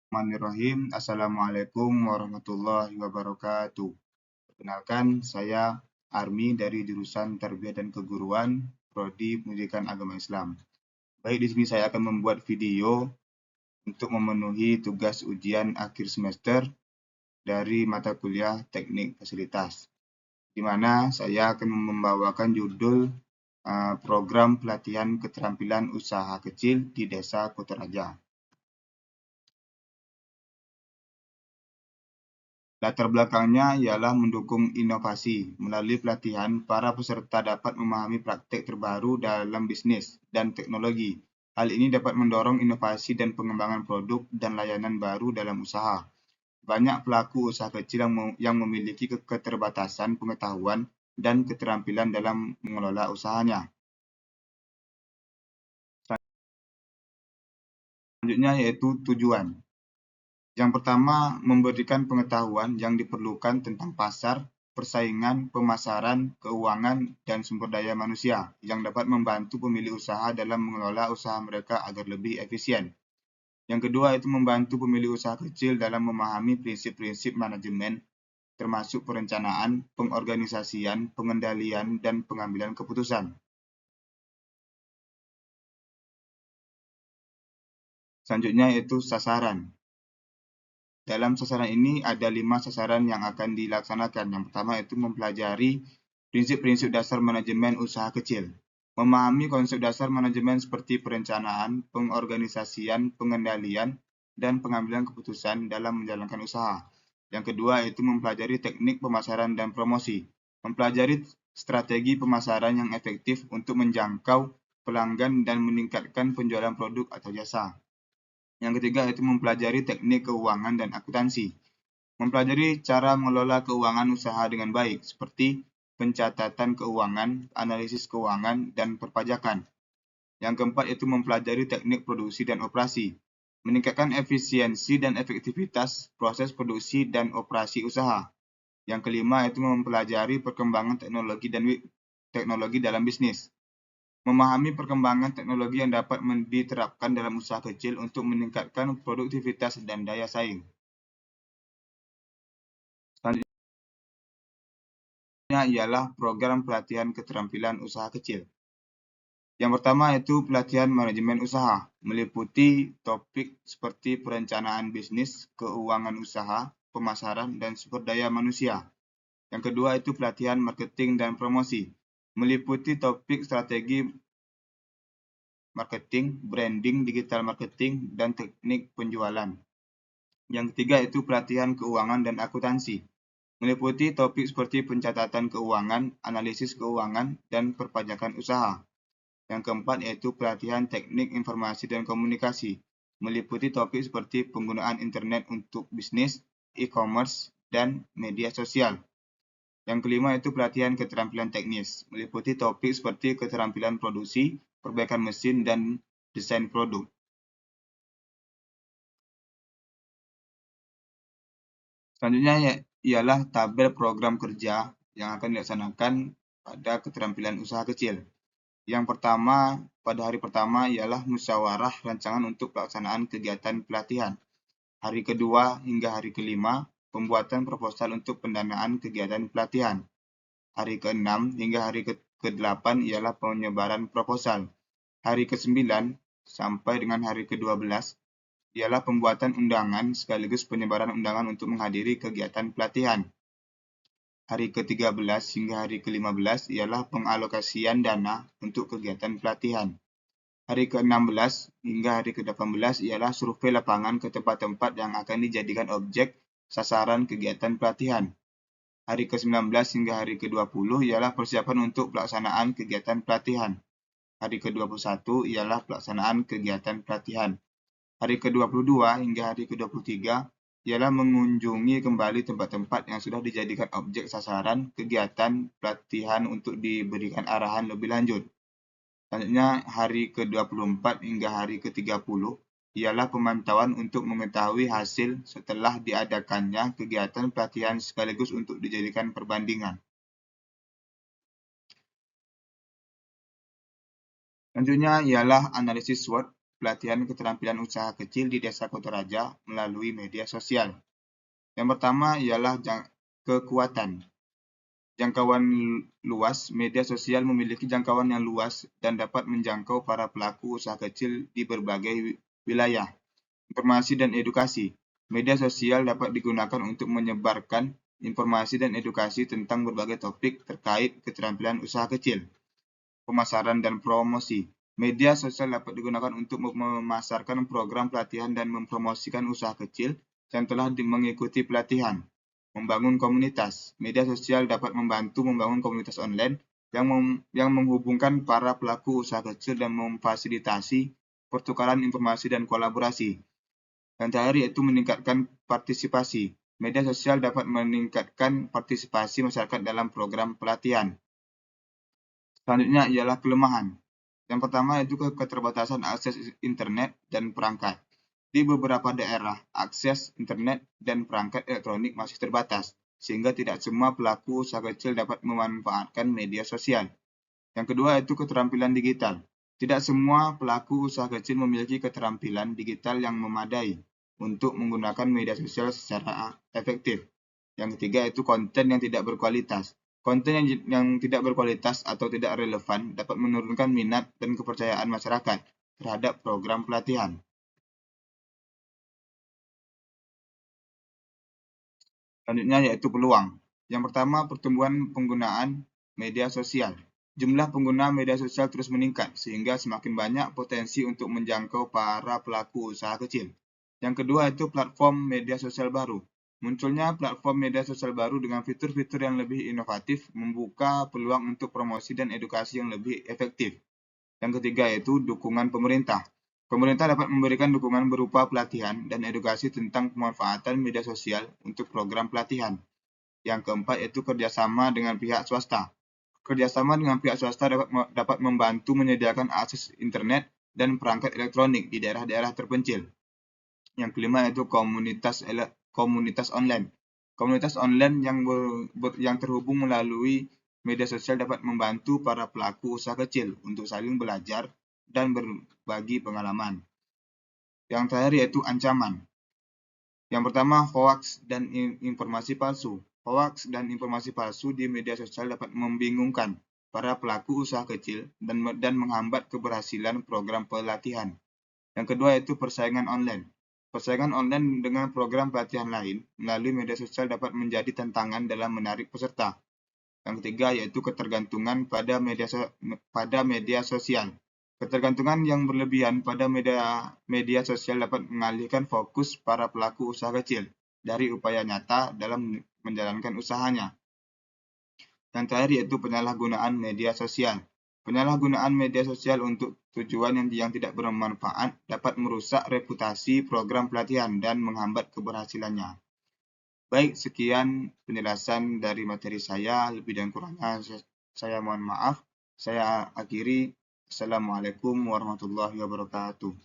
Bismillahirrahmanirrahim. Assalamualaikum warahmatullahi wabarakatuh. Perkenalkan, saya Armi dari jurusan Tarbiyah dan Keguruan, Prodi Pendidikan Agama Islam. Baik, di sini saya akan membuat video untuk memenuhi tugas ujian akhir semester dari mata kuliah Teknik Fasilitas, di mana saya akan membawakan judul program pelatihan keterampilan usaha kecil di Desa Kutaraja. Latar belakangnya ialah mendukung inovasi. Melalui pelatihan, para peserta dapat memahami praktek terbaru dalam bisnis dan teknologi. Hal ini dapat mendorong inovasi dan pengembangan produk dan layanan baru dalam usaha. Banyak pelaku usaha kecil yang memiliki keterbatasan pengetahuan dan keterampilan dalam mengelola usahanya. Selanjutnya yaitu tujuan. Yang pertama, memberikan pengetahuan yang diperlukan tentang pasar, persaingan, pemasaran, keuangan, dan sumber daya manusia yang dapat membantu pemilik usaha dalam mengelola usaha mereka agar lebih efisien. Yang kedua, itu membantu pemilik usaha kecil dalam memahami prinsip-prinsip manajemen, termasuk perencanaan, pengorganisasian, pengendalian, dan pengambilan keputusan. Selanjutnya yaitu sasaran. Dalam sasaran ini ada 5 sasaran yang akan dilaksanakan. Yang pertama itu mempelajari prinsip-prinsip dasar manajemen usaha kecil. Memahami konsep dasar manajemen seperti perencanaan, pengorganisasian, pengendalian, dan pengambilan keputusan dalam menjalankan usaha. Yang kedua itu mempelajari teknik pemasaran dan promosi. Mempelajari strategi pemasaran yang efektif untuk menjangkau pelanggan dan meningkatkan penjualan produk atau jasa. Yang ketiga itu mempelajari teknik keuangan dan akuntansi. Mempelajari cara mengelola keuangan usaha dengan baik, seperti pencatatan keuangan, analisis keuangan, dan perpajakan. Yang keempat itu mempelajari teknik produksi dan operasi. Meningkatkan efisiensi dan efektivitas proses produksi dan operasi usaha. Yang kelima itu mempelajari perkembangan teknologi dalam bisnis. Memahami perkembangan teknologi yang dapat diterapkan dalam usaha kecil untuk meningkatkan produktivitas dan daya saing. Selanjutnya ialah program pelatihan keterampilan usaha kecil. Yang pertama yaitu pelatihan manajemen usaha, meliputi topik seperti perencanaan bisnis, keuangan usaha, pemasaran, dan sumber daya manusia. Yang kedua itu pelatihan marketing dan promosi, meliputi topik strategi marketing, branding, digital marketing, dan teknik penjualan. Yang ketiga itu pelatihan keuangan dan akuntansi, meliputi topik seperti pencatatan keuangan, analisis keuangan, dan perpajakan usaha. Yang keempat yaitu pelatihan teknik informasi dan komunikasi, meliputi topik seperti penggunaan internet untuk bisnis, e-commerce, dan media sosial. Yang kelima yaitu pelatihan keterampilan teknis, meliputi topik seperti keterampilan produksi, perbaikan mesin, dan desain produk. Selanjutnya ialah tabel program kerja yang akan dilaksanakan pada keterampilan usaha kecil. Yang pertama, pada hari pertama ialah musyawarah rancangan untuk pelaksanaan kegiatan pelatihan. Hari kedua hingga hari kelima, pembuatan proposal untuk pendanaan kegiatan pelatihan. Hari ke-6 hingga hari ke-8 ialah penyebaran proposal. Hari ke-9 sampai dengan hari ke-12 ialah pembuatan undangan sekaligus penyebaran undangan untuk menghadiri kegiatan pelatihan. Hari ke-13 hingga hari ke-15 ialah pengalokasian dana untuk kegiatan pelatihan. Hari ke-16 hingga hari ke-18 ialah survei lapangan ke tempat-tempat yang akan dijadikan objek sasaran kegiatan pelatihan. Hari ke-19 hingga hari ke-20 ialah persiapan untuk pelaksanaan kegiatan pelatihan. Hari ke-21 ialah pelaksanaan kegiatan pelatihan. Hari ke-22 hingga hari ke-23 ialah mengunjungi kembali tempat-tempat yang sudah dijadikan objek sasaran kegiatan pelatihan untuk diberikan arahan lebih lanjut. Selanjutnya, hari ke-24 hingga hari ke-30 ialah pemantauan untuk mengetahui hasil setelah diadakannya kegiatan pelatihan sekaligus untuk dijadikan perbandingan. Selanjutnya ialah analisis SWOT, pelatihan keterampilan usaha kecil di Desa Kotoraja melalui media sosial. Yang pertama ialah kekuatan. Jangkauan luas, media sosial memiliki jangkauan yang luas dan dapat menjangkau para pelaku usaha kecil di berbagai wilayah. Informasi dan edukasi. Media sosial dapat digunakan untuk menyebarkan informasi dan edukasi tentang berbagai topik terkait keterampilan usaha kecil. Pemasaran dan promosi. Media sosial dapat digunakan untuk memasarkan program pelatihan dan mempromosikan usaha kecil yang telah mengikuti pelatihan. Membangun komunitas. Media sosial dapat membantu membangun komunitas online yang menghubungkan para pelaku usaha kecil dan memfasilitasi pertukaran informasi dan kolaborasi. Yang terakhir yaitu meningkatkan partisipasi. Media sosial dapat meningkatkan partisipasi masyarakat dalam program pelatihan. Selanjutnya ialah kelemahan. Yang pertama yaitu keterbatasan akses internet dan perangkat. Di beberapa daerah, akses internet dan perangkat elektronik masih terbatas, sehingga tidak semua pelaku usaha kecil dapat memanfaatkan media sosial. Yang kedua yaitu keterampilan digital. Tidak semua pelaku usaha kecil memiliki keterampilan digital yang memadai untuk menggunakan media sosial secara efektif. Yang ketiga yaitu konten yang tidak berkualitas. Konten yang tidak berkualitas atau tidak relevan dapat menurunkan minat dan kepercayaan masyarakat terhadap program pelatihan. Selanjutnya yaitu peluang. Yang pertama, pertumbuhan penggunaan media sosial. Jumlah pengguna media sosial terus meningkat, sehingga semakin banyak potensi untuk menjangkau para pelaku usaha kecil. Yang kedua itu platform media sosial baru. Munculnya platform media sosial baru dengan fitur-fitur yang lebih inovatif membuka peluang untuk promosi dan edukasi yang lebih efektif. Yang ketiga yaitu dukungan pemerintah. Pemerintah dapat memberikan dukungan berupa pelatihan dan edukasi tentang pemanfaatan media sosial untuk program pelatihan. Yang keempat yaitu kerjasama dengan pihak swasta. Kerjasama dengan pihak swasta dapat membantu menyediakan akses internet dan perangkat elektronik di daerah-daerah terpencil. Yang kelima yaitu komunitas online. Komunitas online yang terhubung melalui media sosial dapat membantu para pelaku usaha kecil untuk saling belajar dan berbagi pengalaman. Yang terakhir yaitu ancaman. Yang pertama, hoaks dan informasi palsu. Hoaks dan informasi palsu di media sosial dapat membingungkan para pelaku usaha kecil dan menghambat keberhasilan program pelatihan. Yang kedua yaitu persaingan online. Persaingan online dengan program pelatihan lain melalui media sosial dapat menjadi tantangan dalam menarik peserta. Yang ketiga yaitu ketergantungan pada media sosial. Ketergantungan yang berlebihan pada media sosial dapat mengalihkan fokus para pelaku usaha kecil dari upaya nyata dalam menjalankan usahanya. Yang terakhir yaitu penyalahgunaan media sosial. Penyalahgunaan media sosial untuk tujuan yang tidak bermanfaat dapat merusak reputasi program pelatihan dan menghambat keberhasilannya. Baik, sekian penjelasan dari materi saya. Lebih dan kurangnya saya mohon maaf. Saya akhiri. Assalamualaikum warahmatullahi wabarakatuh.